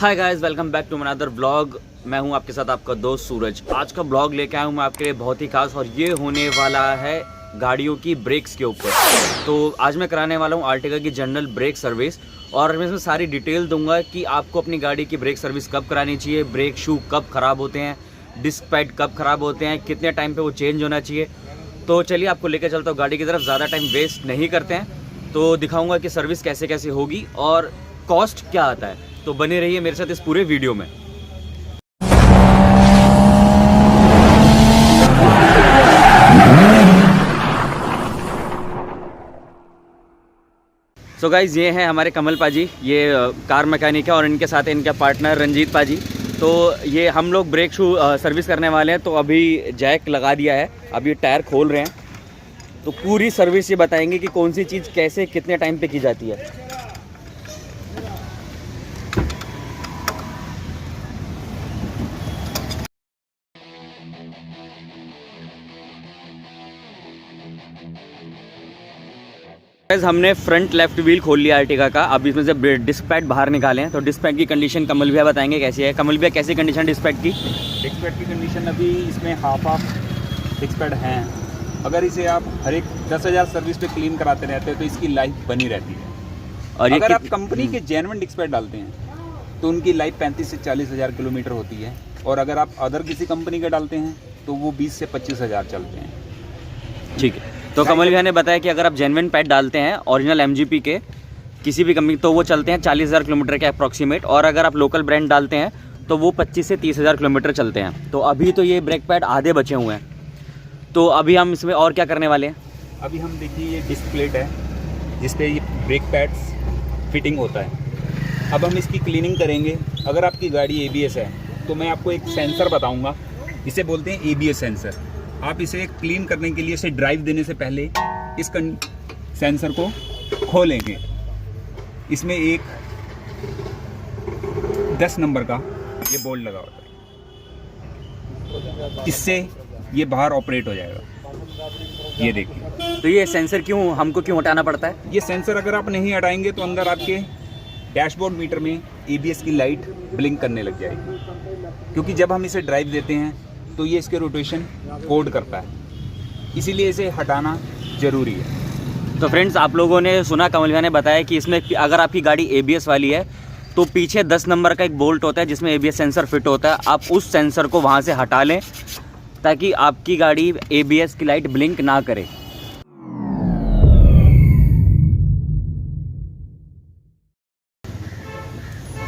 Hi guys, welcome back to another blog. मैं हूं आपके साथ आपका दोस्त सूरज। आज का ब्लॉग लेके आया हूं मैं आपके लिए बहुत ही खास, और ये होने वाला है गाड़ियों की ब्रेक्स के ऊपर। तो आज मैं कराने वाला हूं आर्टिगा की जनरल ब्रेक सर्विस, और मैं इसमें सारी डिटेल दूंगा कि आपको अपनी गाड़ी की ब्रेक सर्विस कब करानी चाहिए, ब्रेक शू कब ख़राब होते हैं, डिस्क पैड कब ख़राब होते हैं, कितने टाइम पर वो चेंज होना चाहिए। तो चलिए आपको लेकर चलता हूँ गाड़ी की तरफ। ज़्यादा टाइम वेस्ट नहीं करते हैं, तो दिखाऊँगा कि सर्विस कैसे कैसे होगी और कॉस्ट क्या आता है। तो बने रहिए मेरे साथ इस पूरे वीडियो में। सो गाइज, ये हैं हमारे कमल पाजी, ये कार मैकेनिक है, और इनके साथ इनका पार्टनर रंजीत पाजी। तो ये हम लोग ब्रेक शू सर्विस करने वाले हैं। तो अभी जैक लगा दिया है, अभी टायर खोल रहे हैं। तो पूरी सर्विस ये बताएंगे कि कौन सी चीज़ कैसे कितने टाइम पे की जाती है। हमने फ्रंट लेफ्ट व्हील खोल लिया आर्टिगा का। अब इसमें से डिस्क पैड बाहर निकाले हैं। तो डिस्क पैड की कंडीशन कमल भैया बताएंगे कैसी है। कमल भैया, कैसी कंडीशन डिस्क पैड की? डिस्क पैड की कंडीशन अभी इसमें हाफ डिस्क पैड हैं। अगर इसे आप हर एक 10,000 सर्विस पे क्लीन कराते रहते हैं तो इसकी लाइफ बनी रहती है। और अगर आप कंपनी के जेन्युइन डिस्क पैड डालते हैं तो उनकी लाइफ 35 से 40,000 किलोमीटर होती है। और अगर आप अदर किसी कंपनी के डालते हैं तो वो 20 से 25,000 चलते हैं। ठीक है। तो कमल भैया ने बताया कि अगर आप जेन्युइन पैड डालते हैं ओरिजिनल एमजीपी के किसी भी कंपनी, तो वो चलते हैं 40,000 किलोमीटर के अप्रॉक्सीमेट। और अगर आप लोकल ब्रांड डालते हैं तो वो 25 से 30,000 किलोमीटर चलते हैं। तो अभी तो ये ब्रेक पैड आधे बचे हुए हैं। तो अभी हम इसमें और क्या करने वाले हैं? अभी हम देखिए, ये डिस्क प्लेट है जिसपे ये ब्रेक पैड्स फिटिंग होता है। अब हम इसकी क्लीनिंग करेंगे। अगर आपकी गाड़ी ABS है तो मैं आपको एक सेंसर बताऊँगा, इसे बोलते हैं ABS सेंसर। आप इसे क्लीन करने के लिए इसे ड्राइव देने से पहले इस सेंसर को खोलेंगे। इसमें एक 10 नंबर का ये बोल्ट लगा होता है, इससे ये बाहर ऑपरेट हो जाएगा। ये देखिए। तो ये सेंसर हमको क्यों हटाना पड़ता है? ये सेंसर अगर आप नहीं हटाएंगे तो अंदर आपके डैशबोर्ड मीटर में ABS की लाइट ब्लिंक करने लग जाएगी, क्योंकि जब हम इसे ड्राइव देते हैं तो ये इसके रोटेशन कोड करता है, इसीलिए इसे हटाना ज़रूरी है। तो फ्रेंड्स, आप लोगों ने सुना, कमल भैया ने बताया कि इसमें अगर आपकी गाड़ी ABS वाली है तो पीछे 10 नंबर का एक बोल्ट होता है जिसमें ABS सेंसर फिट होता है। आप उस सेंसर को वहाँ से हटा लें ताकि आपकी गाड़ी ABS की लाइट ब्लिंक ना करे।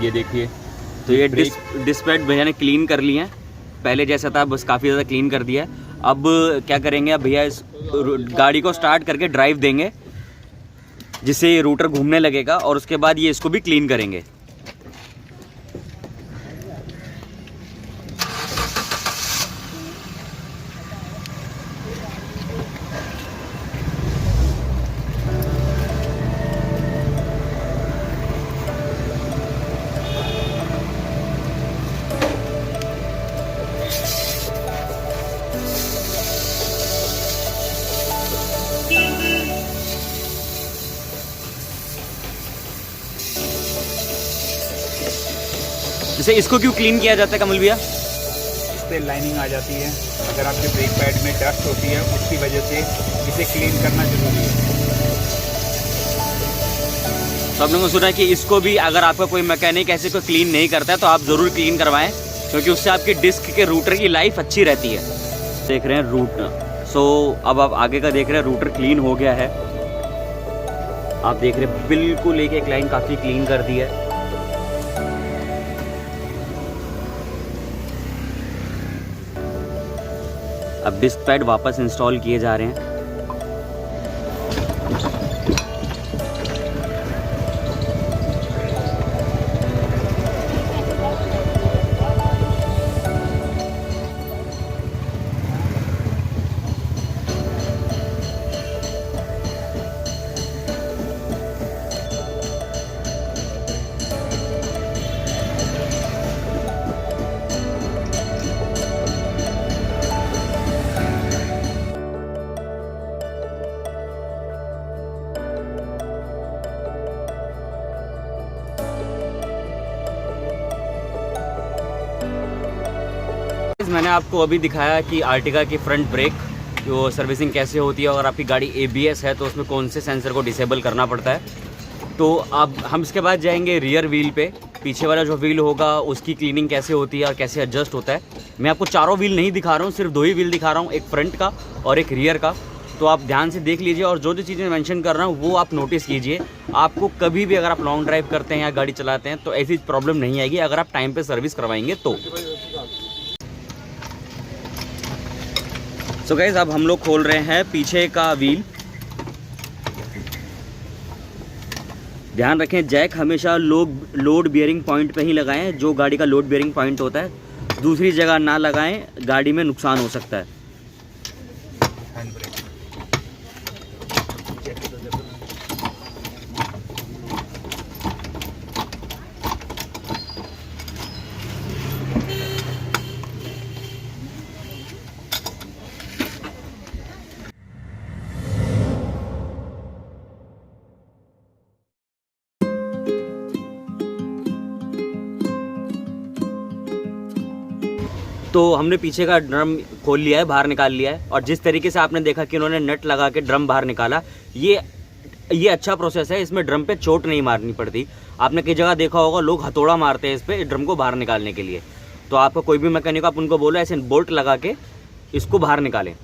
ये देखिए। तो ये डिस्क पैड भैया ने क्लीन कर लिए हैं। पहले जैसा था बस काफ़ी ज़्यादा क्लीन कर दिया है। अब क्या करेंगे, अब भैया इस गाड़ी को स्टार्ट करके ड्राइव देंगे जिससे ये रूटर घूमने लगेगा, और उसके बाद ये इसको भी क्लीन करेंगे। जैसे इसको क्यों क्लीन किया जाता है कमल भैया? इस पर लाइनिंग आ जाती है। अगर आपके ब्रेक पैड में डस्ट होती है उसकी वजह से इसे क्लीन करना जरूरी है। तो आप लोगों ने सुना कि इसको भी अगर आपका कोई मैकेनिक ऐसे कोई क्लीन नहीं करता है तो आप ज़रूर क्लीन करवाएं, क्योंकि उससे आपके डिस्क के रूटर की लाइफ अच्छी रहती है। देख रहे हैं रूटर। सो अब आप आगे का देख रहे हैं, रूटर क्लीन हो गया है। आप देख रहे हैं बिल्कुल एक लाइन काफ़ी क्लीन कर दी है। अब डिस्क पैड वापस इंस्टॉल किए जा रहे हैं। मैंने आपको अभी दिखाया कि आर्टिगा की फ्रंट ब्रेक जो सर्विसिंग कैसे होती है, और आपकी गाड़ी ABS है तो उसमें कौन से सेंसर को डिसेबल करना पड़ता है। तो अब हम इसके बाद जाएंगे रियर व्हील पे। पीछे वाला जो व्हील होगा उसकी क्लीनिंग कैसे होती है और कैसे एडजस्ट होता है। मैं आपको चारों व्हील नहीं दिखा रहा हूँ, सिर्फ 2 ही व्हील दिखा रहा हूँ, एक फ्रंट का और एक रियर का। तो आप ध्यान से देख लीजिए, और जो जो चीज़ें मेंशन कर रहा हूँ वो आप नोटिस कीजिए। आपको कभी भी अगर आप लॉन्ग ड्राइव करते हैं या गाड़ी चलाते हैं तो ऐसी प्रॉब्लम नहीं आएगी अगर आप टाइम पे सर्विस करवाएंगे तो। सो गाइस, अब हम लोग खोल रहे हैं पीछे का व्हील। ध्यान रखें, जैक हमेशा लोड बियरिंग पॉइंट पे ही लगाएं, जो गाड़ी का लोड बियरिंग पॉइंट होता है। दूसरी जगह ना लगाएं, गाड़ी में नुकसान हो सकता है। तो हमने पीछे का ड्रम खोल लिया है, बाहर निकाल लिया है, और जिस तरीके से आपने देखा कि उन्होंने नट लगा के ड्रम बाहर निकाला, ये अच्छा प्रोसेस है। इसमें ड्रम पे चोट नहीं मारनी पड़ती। आपने कई जगह देखा होगा लोग हथौड़ा मारते हैं इस पे ड्रम को बाहर निकालने के लिए। तो आपको कोई भी मैकेनिक आप उनको बोलो ऐसे बोल्ट लगा के इसको बाहर निकालें।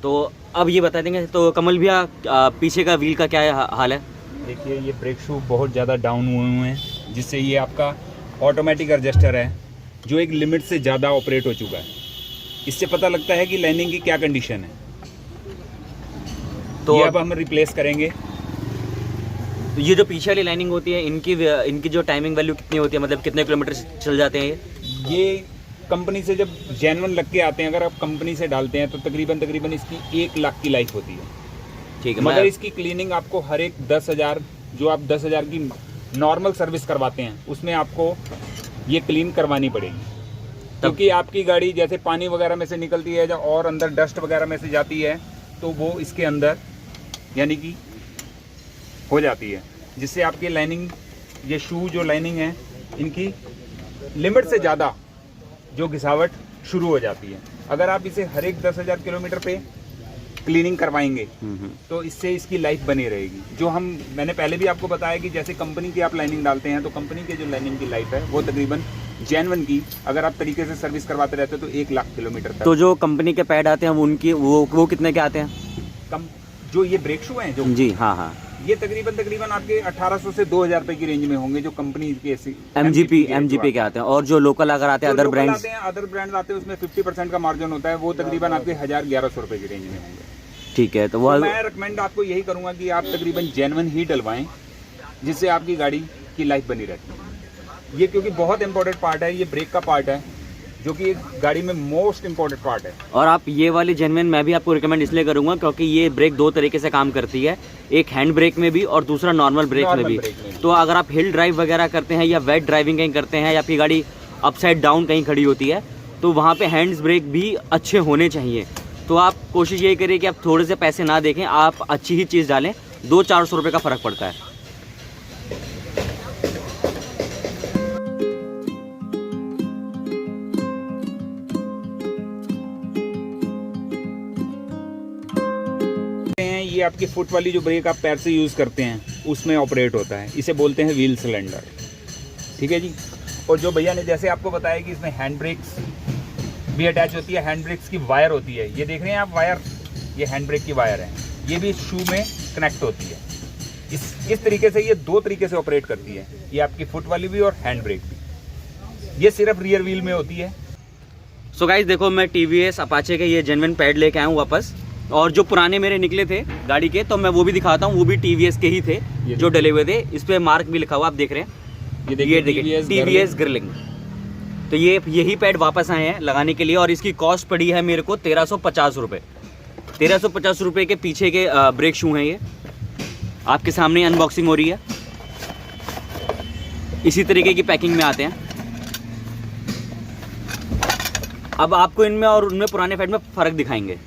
तो अब ये बता देंगे। तो कमल भैया, पीछे का व्हील का क्या हाल है? देखिए, ये ब्रेक शू बहुत ज़्यादा डाउन हुए हैं, जिससे ये आपका ऑटोमेटिक एडजस्टर है जो एक लिमिट से ज़्यादा ऑपरेट हो चुका है। इससे पता लगता है कि लाइनिंग की क्या कंडीशन है। तो ये अब हम रिप्लेस करेंगे। ये जो पीछे वाली लाइनिंग होती है, इनकी जो टाइमिंग वैल्यू कितनी होती है, मतलब कितने किलोमीटर चल जाते हैं ये कंपनी से जब जेन्युइन लग के आते हैं, अगर आप कंपनी से डालते हैं तो तकरीबन इसकी 1 लाख की लाइफ होती है। ठीक है। मगर इसकी क्लीनिंग आपको हर एक 10,000, जो आप 10,000 की नॉर्मल सर्विस करवाते हैं उसमें आपको ये क्लीन करवानी पड़ेगी। क्योंकि आपकी गाड़ी जैसे पानी वगैरह में से निकलती है और अंदर डस्ट वगैरह में से जाती है, तो वो इसके अंदर यानी कि हो जाती है, जिससे आपकी लाइनिंग, ये शू जो लाइनिंग है, इनकी लिमिट से ज़्यादा जो घिसावट शुरू हो जाती है। अगर आप इसे हर एक 10,000 किलोमीटर पे क्लीनिंग करवाएंगे तो इससे इसकी लाइफ बनी रहेगी। जो मैंने पहले भी आपको बताया कि जैसे कंपनी की आप लाइनिंग डालते हैं तो कंपनी के जो लाइनिंग की लाइफ है वो तकरीबन जेन्युइन की अगर आप तरीके से सर्विस करवाते रहते हो तो 1 लाख किलोमीटर तक। तो जो कंपनी के पैड आते हैं उनकी वो कितने के आते हैं? जो ये ब्रेक शू हैं जो जी, हाँ, ये तकरीबन आपके 1800 से 2000 रुपए की रेंज में होंगे, जो कंपनी के MGP के आते हैं। और जो लोकल अगर आते हैं अदर ब्रांड आते हैं उसमें 50% का मार्जिन होता है, वो तकरीबन आपके 1000-1100 रुपए की रेंज में होंगे। ठीक है। तो वो मैं रिकमेंड आपको यही करूंगा कि आप तकरीबन जेन्युइन ही डलवाएं, जिससे आपकी गाड़ी की लाइफ बनी रहती है। ये क्योंकि बहुत इंपॉर्टेंट पार्ट है, ये ब्रेक का पार्ट है जो कि एक गाड़ी में मोस्ट इंपॉर्टेंट पार्ट है। और आप ये वाली जेन्युइन मैं भी आपको रिकमेंड इसलिए करूंगा क्योंकि ये ब्रेक 2 तरीके से काम करती है, एक हैंड ब्रेक में भी और दूसरा नॉर्मल ब्रेक में भी। तो अगर आप हिल ड्राइव वगैरह करते हैं या वेट ड्राइविंग कहीं करते हैं या आपकी गाड़ी अपसाइड डाउन कहीं खड़ी होती है तो वहाँ पे हैंड्स ब्रेक भी अच्छे होने चाहिए। तो आप कोशिश यही करिए कि आप थोड़े से पैसे ना देखें, आप अच्छी ही चीज़ डालें। 200-400 रुपये का फ़र्क पड़ता है। ये आपकी फुट वाली जो ब्रेक आप पैर से यूज़ करते हैं उसमें ऑपरेट होता है, इसे बोलते हैं व्हील सिलेंडर। ठीक है जी। और जो भैया ने जैसे आपको बताया कि इसमें हैंड ब्रेक्स भी अटैच होती है, हैंड ब्रेक्स की वायर होती है, ये देख रहे हैं आप वायर, ये हैंड ब्रेक की वायर है, ये भी शू में कनेक्ट होती है। इस तरीके से ये 2 तरीके से ऑपरेट करती है, ये आपकी फुट वाली भी और हैंड ब्रेक भी। ये सिर्फ रियर व्हील में होती है। सो गाइस देखो, मैं TVS अपाचे के ये जेन्युइन पैड लेके आया हूँ वापस, और जो पुराने मेरे निकले थे गाड़ी के तो मैं वो भी दिखाता हूँ, वो भी TVS के ही थे जो डले हुए थे। इस पे मार्क भी लिखा हुआ, आप देख रहे हैं, ये देखिए TVS ग्रिलिंग। तो ये यही पैड वापस आए हैं लगाने के लिए, और इसकी कॉस्ट पड़ी है मेरे को 1350 रुपये। 1350 रुपये के पीछे के ब्रेक शू हैं। ये आपके सामने अनबॉक्सिंग हो रही है, इसी तरीके की पैकिंग में आते हैं। अब आपको इनमें और उनमें पुराने पैड में फ़र्क दिखाएंगे।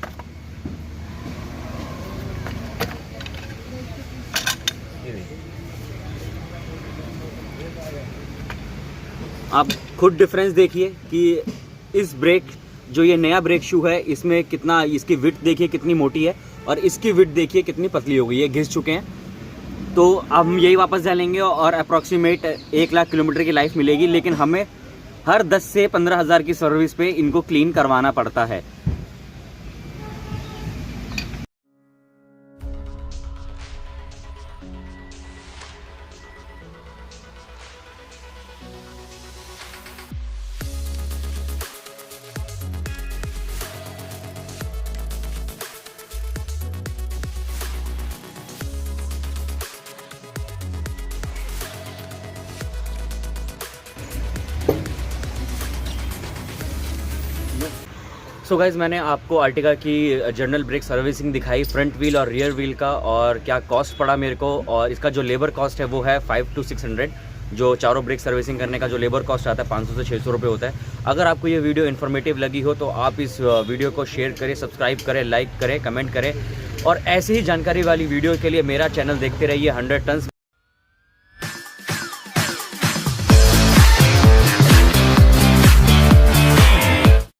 आप खुद डिफरेंस देखिए कि इस ब्रेक जो ये नया ब्रेक शू है इसमें कितना, इसकी विड्थ देखिए कितनी मोटी है और इसकी विड्थ देखिए कितनी पतली हो गई है, घिस चुके हैं। तो अब हम यही वापस डालेंगे और अप्रॉक्सीमेट 1 लाख किलोमीटर की लाइफ मिलेगी, लेकिन हमें हर 10 से 15 हज़ार की सर्विस पे इनको क्लीन करवाना पड़ता है। सो गाइज़, मैंने आपको आर्टिगा की जनरल ब्रेक सर्विसिंग दिखाई, फ्रंट व्हील और रियर व्हील का, और क्या कॉस्ट पड़ा मेरे को। और इसका जो लेबर कॉस्ट है वो है 500 to 600। जो चारों ब्रेक सर्विसिंग करने का जो लेबर कॉस्ट आता है 500 से 600 रुपये होता है। अगर आपको ये वीडियो इन्फॉर्मेटिव लगी हो तो आप इस वीडियो को शेयर करें, सब्सक्राइब करें, लाइक करें, कमेंट करें, और ऐसी ही जानकारी वाली वीडियो के लिए मेरा चैनल देखते रहिए 100 टन्स।